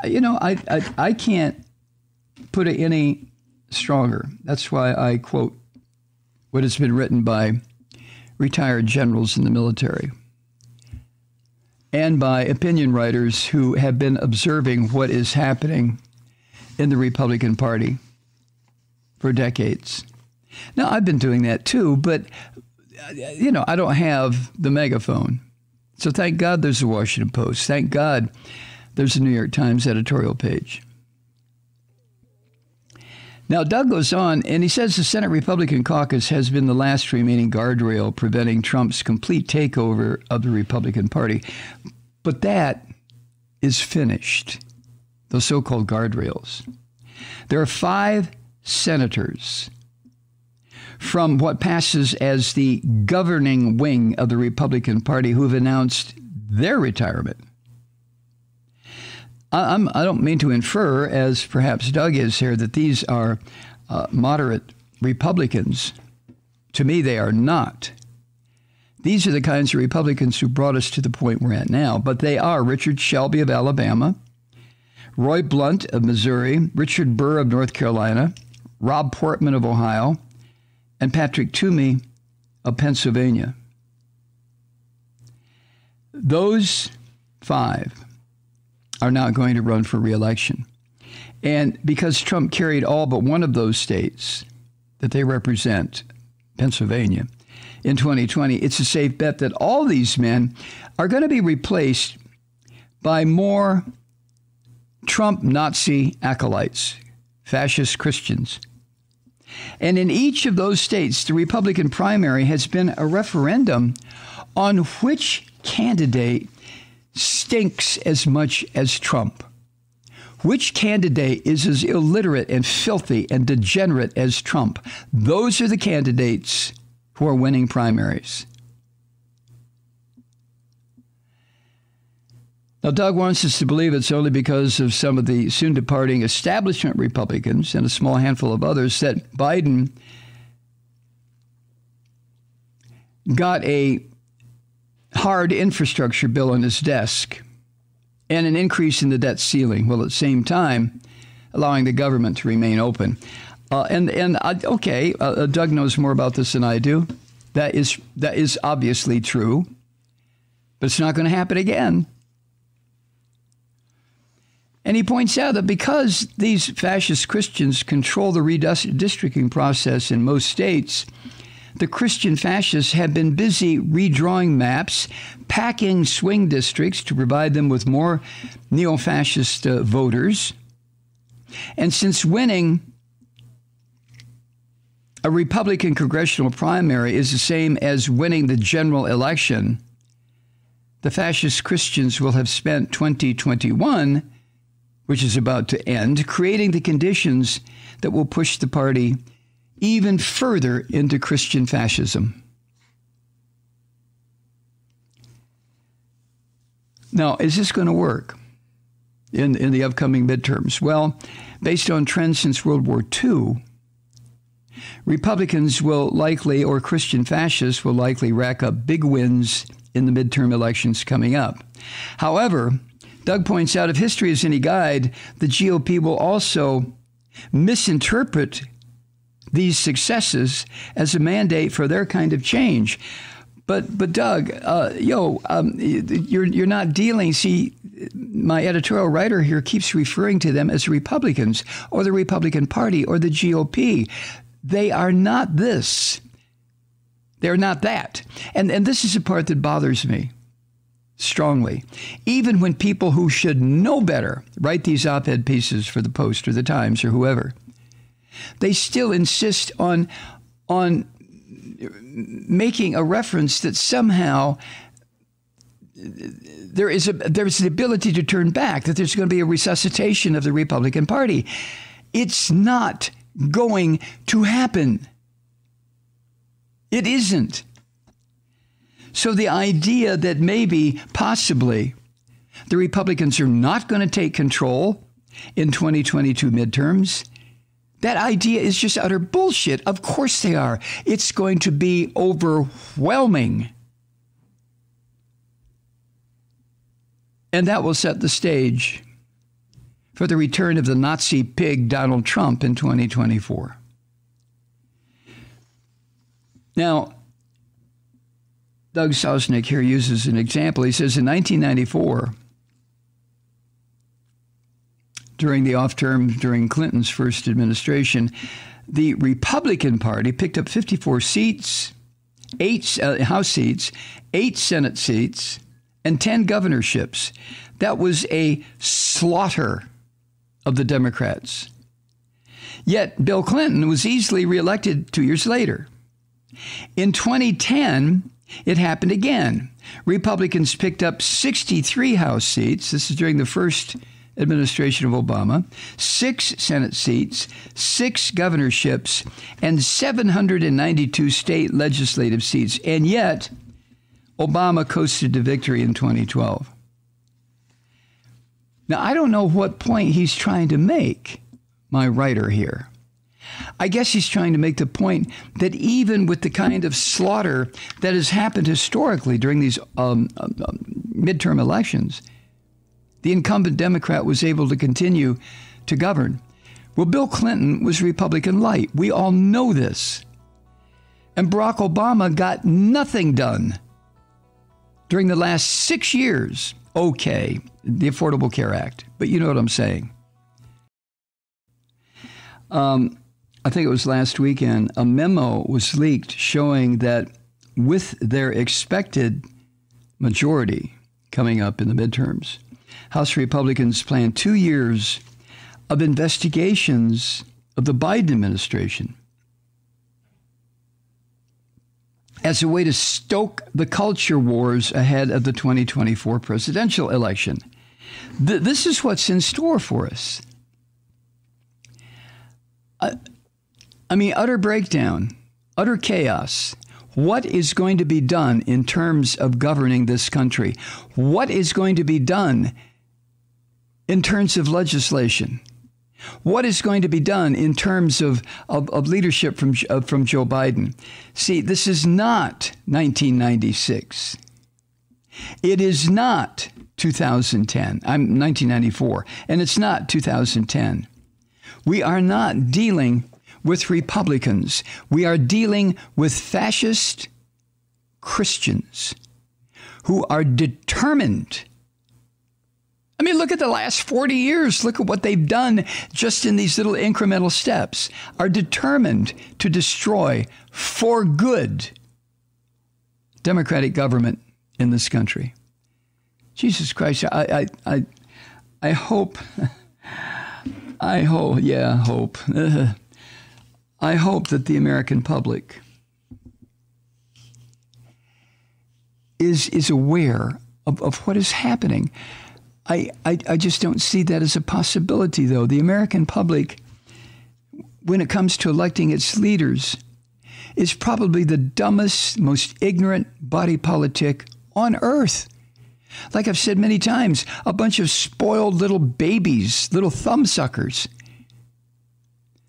I can't put it any stronger. That's why I quote what has been written by retired generals in the military and by opinion writers who have been observing what is happening in the Republican Party for decades. Now, I've been doing that too, but, I don't have the megaphone. So thank God there's the Washington Post. Thank God there's the New York Times editorial page. Now, Doug goes on, and he says the Senate Republican caucus has been the last remaining guardrail preventing Trump's complete takeover of the Republican Party. But that is finished, those so-called guardrails. There are 5 senators from what passes as the governing wing of the Republican Party who have announced their retirement. I don't mean to infer, as perhaps Doug is here, that these are moderate Republicans. To me, they are not. These are the kinds of Republicans who brought us to the point we're at now. But they are Richard Shelby of Alabama, Roy Blunt of Missouri, Richard Burr of North Carolina, Rob Portman of Ohio, and Patrick Toomey of Pennsylvania. Those 5 are not going to run for re-election. And because Trump carried all but one of those states that they represent, Pennsylvania, in 2020, it's a safe bet that all these men are going to be replaced by more Trump Nazi acolytes, fascist Christians. And in each of those states, the Republican primary has been a referendum on which candidate stinks as much as Trump. Which candidate is as illiterate and filthy and degenerate as Trump? Those are the candidates who are winning primaries. Now, Doug wants us to believe it's only because of some of the soon-departing establishment Republicans and a small handful of others that Biden got a hard infrastructure bill on his desk and an increase in the debt ceiling, while at the same time allowing the government to remain open. Doug knows more about this than I do. That is obviously true, but it's not going to happen again. And he points out that because these fascist Christians control the redistricting process in most states, the Christian fascists have been busy redrawing maps, packing swing districts to provide them with more neo-fascist voters. And since winning a Republican congressional primary is the same as winning the general election, the fascist Christians will have spent 2021, which is about to end, creating the conditions that will push the party even further into Christian fascism. Now, is this going to work in the upcoming midterms? Well, based on trends since World War II, Republicans will likely, or Christian fascists will likely rack up big wins in the midterm elections coming up. However, Doug points out if history is any guide, the GOP will also misinterpret these successes as a mandate for their kind of change. But Doug, you're not dealing. See, my editorial writer here keeps referring to them as Republicans or the Republican Party or the GOP. They are not this. They're not that. And this is the part that bothers me strongly. Even when people who should know better write these op-ed pieces for the Post or the Times or whoever, they still insist on making a reference that somehow there's the ability to turn back, that there's going to be a resuscitation of the Republican Party. It's not going to happen. It isn't. So the idea that maybe, possibly, the Republicans are not going to take control in 2022 midterms, that idea is just utter bullshit. Of course they are. It's going to be overwhelming. And that will set the stage for the return of the Nazi pig Donald Trump in 2024. Now, Doug Sosnick here uses an example. He says in 1994, during the off-term, during Clinton's first administration, the Republican Party picked up 54 seats, 8 House seats, 8 Senate seats, and 10 governorships. That was a slaughter of the Democrats. Yet Bill Clinton was easily reelected 2 years later. In 2010, it happened again. Republicans picked up 63 House seats. This is during the first administration of Obama, 6 Senate seats, 6 governorships, and 792 state legislative seats. And yet, Obama coasted to victory in 2012. Now, I don't know what point he's trying to make, my writer here. I guess he's trying to make the point that even with the kind of slaughter that has happened historically during these midterm elections, the incumbent Democrat was able to continue to govern. Well, Bill Clinton was Republican light. We all know this. And Barack Obama got nothing done during the last 6 years. Okay, the Affordable Care Act, but you know what I'm saying. I think it was last weekend, a memo was leaked showing that with their expected majority coming up in the midterms, House Republicans plan 2 years of investigations of the Biden administration as a way to stoke the culture wars ahead of the 2024 presidential election. This is what's in store for us. I mean, utter breakdown, utter chaos. What is going to be done in terms of governing this country? What is going to be done in terms of legislation? What is going to be done in terms of leadership from Joe Biden? See, this is not 1996. It is not 2010. I'm 1994, and it's not 2010. We are not dealing with Republicans. We are dealing with fascist Christians who are determined. I mean, look at the last 40 years. Look at what they've done just in these little incremental steps. Are determined to destroy for good democratic government in this country. Jesus Christ, I hope, I hope that the American public is aware of what is happening. I just don't see that as a possibility, though. The American public, when it comes to electing its leaders, is probably the dumbest, most ignorant body politic on earth. Like I've said many times, a bunch of spoiled little babies, little thumbsuckers.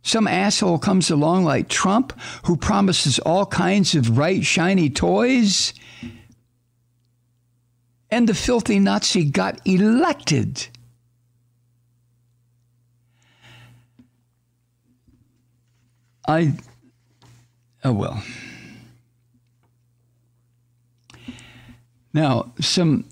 Some asshole comes along like Trump, who promises all kinds of bright, shiny toys, and the filthy Nazi got elected. Oh well. Now, some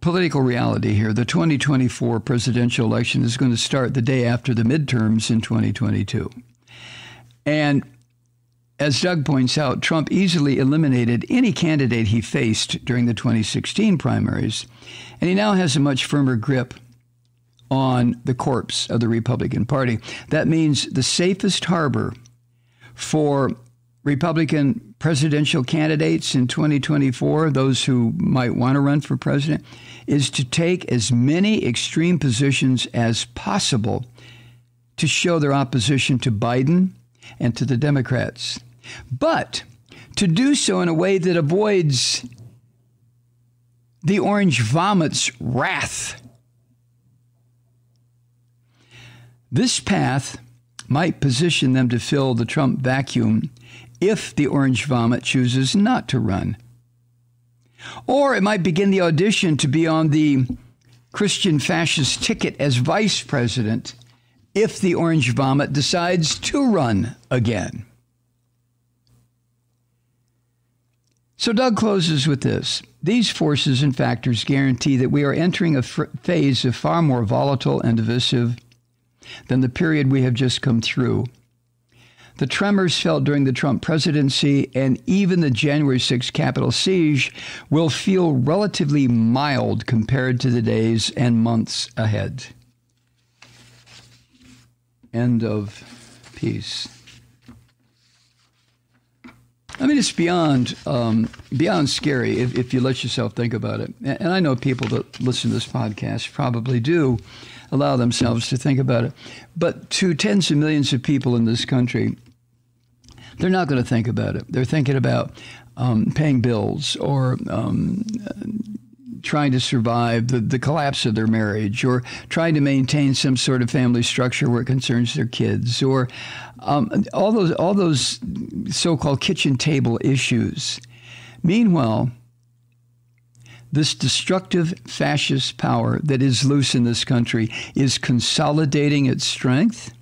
political reality here. The 2024 presidential election is going to start the day after the midterms in 2022. And as Doug points out, Trump easily eliminated any candidate he faced during the 2016 primaries, and he now has a much firmer grip on the corpse of the Republican Party. That means the safest harbor for Republican presidential candidates in 2024, those who might want to run for president, is to take as many extreme positions as possible to show their opposition to Biden and to the Democrats. But to do so in a way that avoids the orange vomit's wrath. This path might position them to fill the Trump vacuum if the orange vomit chooses not to run. Or it might begin the audition to be on the Christian fascist ticket as vice president if the orange vomit decides to run again. So Doug closes with this. These forces and factors guarantee that we are entering a phase of far more volatile and divisive than the period we have just come through. The tremors felt during the Trump presidency and even the January 6th Capitol siege will feel relatively mild compared to the days and months ahead. End of piece. I mean, it's beyond scary if you let yourself think about it. And I know people that listen to this podcast probably do allow themselves to think about it. But to tens of millions of people in this country, they're not going to think about it. They're thinking about paying bills or trying to survive the collapse of their marriage, or trying to maintain some sort of family structure where it concerns their kids, or all those so-called kitchen table issues. Meanwhile, this destructive fascist power that is loose in this country is consolidating its strength.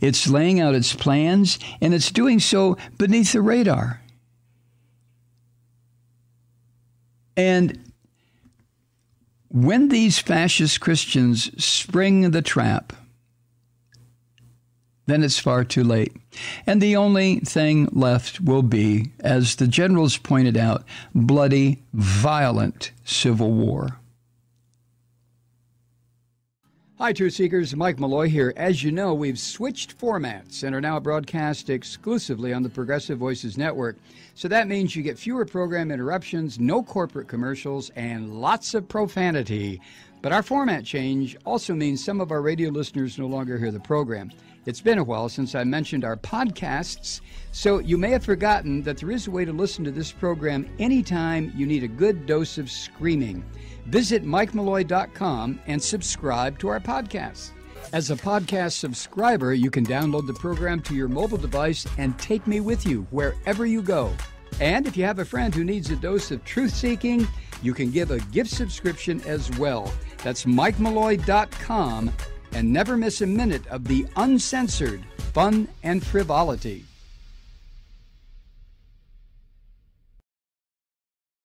It's laying out its plans, and it's doing so beneath the radar. And when these fascist Christians spring the trap, then it's far too late. And the only thing left will be, as the generals pointed out, bloody, violent civil war. Hi, Truth Seekers. Mike Malloy here. As you know, we've switched formats and are now broadcast exclusively on the Progressive Voices Network. So that means you get fewer program interruptions, no corporate commercials, and lots of profanity. But our format change also means some of our radio listeners no longer hear the program. It's been a while since I mentioned our podcasts, so you may have forgotten that there is a way to listen to this program anytime you need a good dose of screaming. Visit MikeMalloy.com and subscribe to our podcast. As a podcast subscriber, you can download the program to your mobile device and take me with you wherever you go. And if you have a friend who needs a dose of truth-seeking, you can give a gift subscription as well. That's MikeMalloy.com, and never miss a minute of the uncensored fun and frivolity.